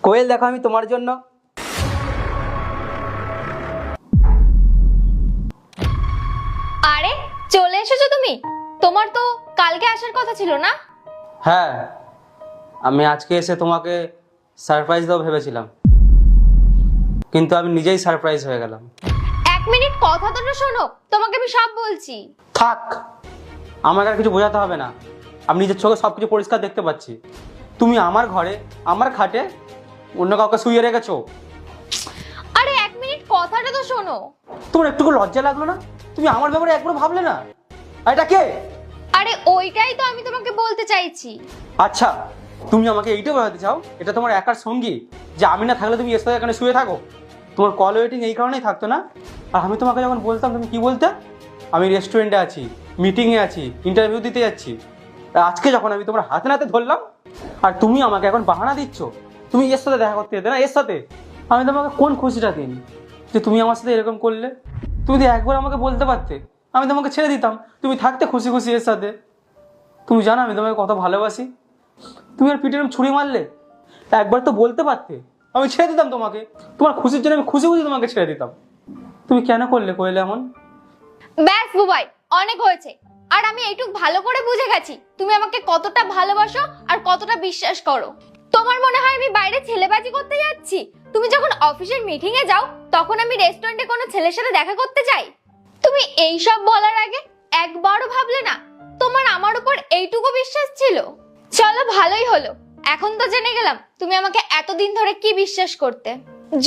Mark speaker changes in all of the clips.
Speaker 1: কোয়েল দেখো আমি তোমার জন্য
Speaker 2: আরে চলে এসেছো তুমি। তোমার তো কালকে আসার কথা ছিল না?
Speaker 1: হ্যাঁ, আমি আজকে এসে তোমাকে সারপ্রাইজ দেবো ভেবেছিলাম, কিন্তু আমি নিজেই সারপ্রাইজ হয়ে গেলাম।
Speaker 2: এক মিনিট কথা তো শোনো, তোমাকে আমি সব বলছি।
Speaker 1: থাক, আমাকে আর কিছু বোঝাতে হবে না। আমি নিজের চোখে সব কিছু পরিষ্কার দেখতে পাচ্ছি। তুমি আমার ঘরে আমার খাটে অন্য কাউকে শুয়ে রেখেছো।
Speaker 2: আরে এক মিনিট কথাটা তো শোনো।
Speaker 1: তোমার একটুকু লজ্জা লাগলো না? তুমি আমার ব্যাপারে একবারও ভাবলে না? আর এটা কে?
Speaker 2: আরে ওইটাই তো আমি তোমাকে বলতে চাইছি।
Speaker 1: আচ্ছা, তুমি আমাকে এইটা বোঝাতে চাও এটা তোমার একার সঙ্গী, যে আমি না থাকলে তুমি এর সাথে এখানে শুয়ে থাকো? তোমার কল ওয়েটিং এই কারণেই থাকতো না? আর আমি তোমাকে যখন বলতাম তুমি কি বলতে? আমি রেস্টুরেন্টে আছি, মিটিংয়ে আছি, ইন্টারভিউ দিতে যাচ্ছি। আর আজকে যখন আমি তোমার হাতে নাতে ধরলাম আর তুমি আমাকে এখন বাহানা দিচ্ছ তুমি এর সাথে দেখা করতে যেতে না এর সাথে, আমি তোমাকে কোন খুশিটা দিই যে তুমি আমার সাথে এরকম করলে? তুমি যদি একবার আমাকে বলতে পারতে আমি তোমাকে ছেড়ে দিতাম, তুমি থাকতে খুশি খুশি এর সাথে। তুমি জানো আমি তোমাকে কত ভালোবাসি। তুমি আর পিঠে ছুরি মারলে, একবার তো বলতে পারতে, আমি ছেড়ে দিতাম তোমাকে। তোমার খুশির জন্য আমি খুশি খুশি তোমাকে ছেড়ে দিতাম। তুমি কেন করলে কোয়েলে এমন?
Speaker 2: ব্যাস বুবাই, অনেক হয়েছে। আর আমি এইটুক ভালো করে বুঝে গেছি তুমি আমাকে কতটা ভালোবাসো আর কতটা বিশ্বাস করো। তোমার মনে হয় আমি বাইরে ছেলেবাজি করতে যাচ্ছি? তুমি যখন অফিসের মিটিং এ যাও তখন আমি রেস্টুরেন্টে কোনো ছেলের সাথে দেখা করতে যাই? তুমি এই সব বলার আগে একবারও ভাবলে না তোমার আমার উপর এইটুকু বিশ্বাস ছিল? চলো ভালোই হলো, এখন তো জেনে গেলাম তুমি আমাকে এতদিন ধরে কি বিশ্বাস করতে।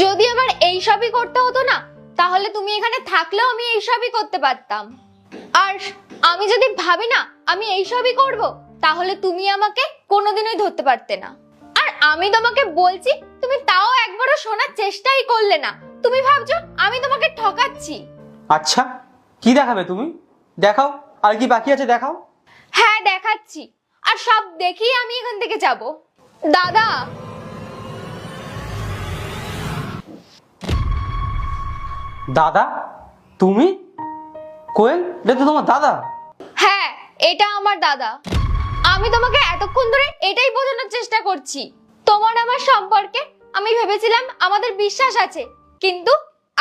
Speaker 2: যদি আমার এই সবই করতে হতো না তাহলে তুমি এখানে থাকলেও আমি এই সবই করতে পারতাম। আর আমি যদি ভাবি না আমি এই সবই করব, তাহলে তুমি আমাকে কোনোদিনই ধরতে পারতে না। আর আমি তোমাকে বলছি, তুমি তাও একবারও শোনার চেষ্টাই করলে না। তুমি ভাবছো আমি তোমাকে ঠকাচ্ছি।
Speaker 1: আচ্ছা, কি দেখাবে তুমি? দেখাও, আর কি বাকি আছে দেখাও।
Speaker 2: হ্যাঁ দেখাচ্ছি, আর সব দেখিয়ে আমি এখান থেকে যাব। দাদা,
Speaker 1: দাদা? তুমি? কোয়েল, এটা তো তোমার দাদা।
Speaker 2: হ্যাঁ এটা আমার দাদা। আমি তোমাকে এতক্ষণ ধরে এটাই বোঝানোর চেষ্টা করছি, তোমার আমার সম্পর্কে আমি ভেবেছিলাম আমাদের বিশ্বাস আছে, কিন্তু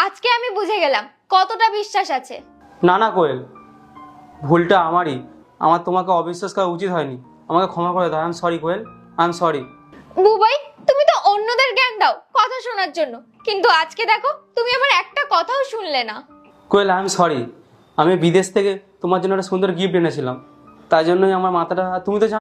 Speaker 2: আজকে আমি বুঝে গেলাম কতটা বিশ্বাস আছে।
Speaker 1: না না কোয়েল, ভুলটা আমারই। আমার তোমাকে অবিশ্বাস করা উচিত হয়নি। আমাকে ক্ষমা করে দাও। I am sorry Koel, I am sorry.
Speaker 2: Bubai, তুমি তো অন্যদের জ্ঞান দাও কথা শোনার জন্য, কিন্তু আজকে দেখো তুমি আমার একটা কথাও শুনলে না।
Speaker 1: কোয়েল, আই এম সরি। আমি বিদেশ থেকে তোমার জন্য একটা সুন্দর গিফট এনেছিলাম, তাই জন্যই আমার মাথাটা, তুমি তো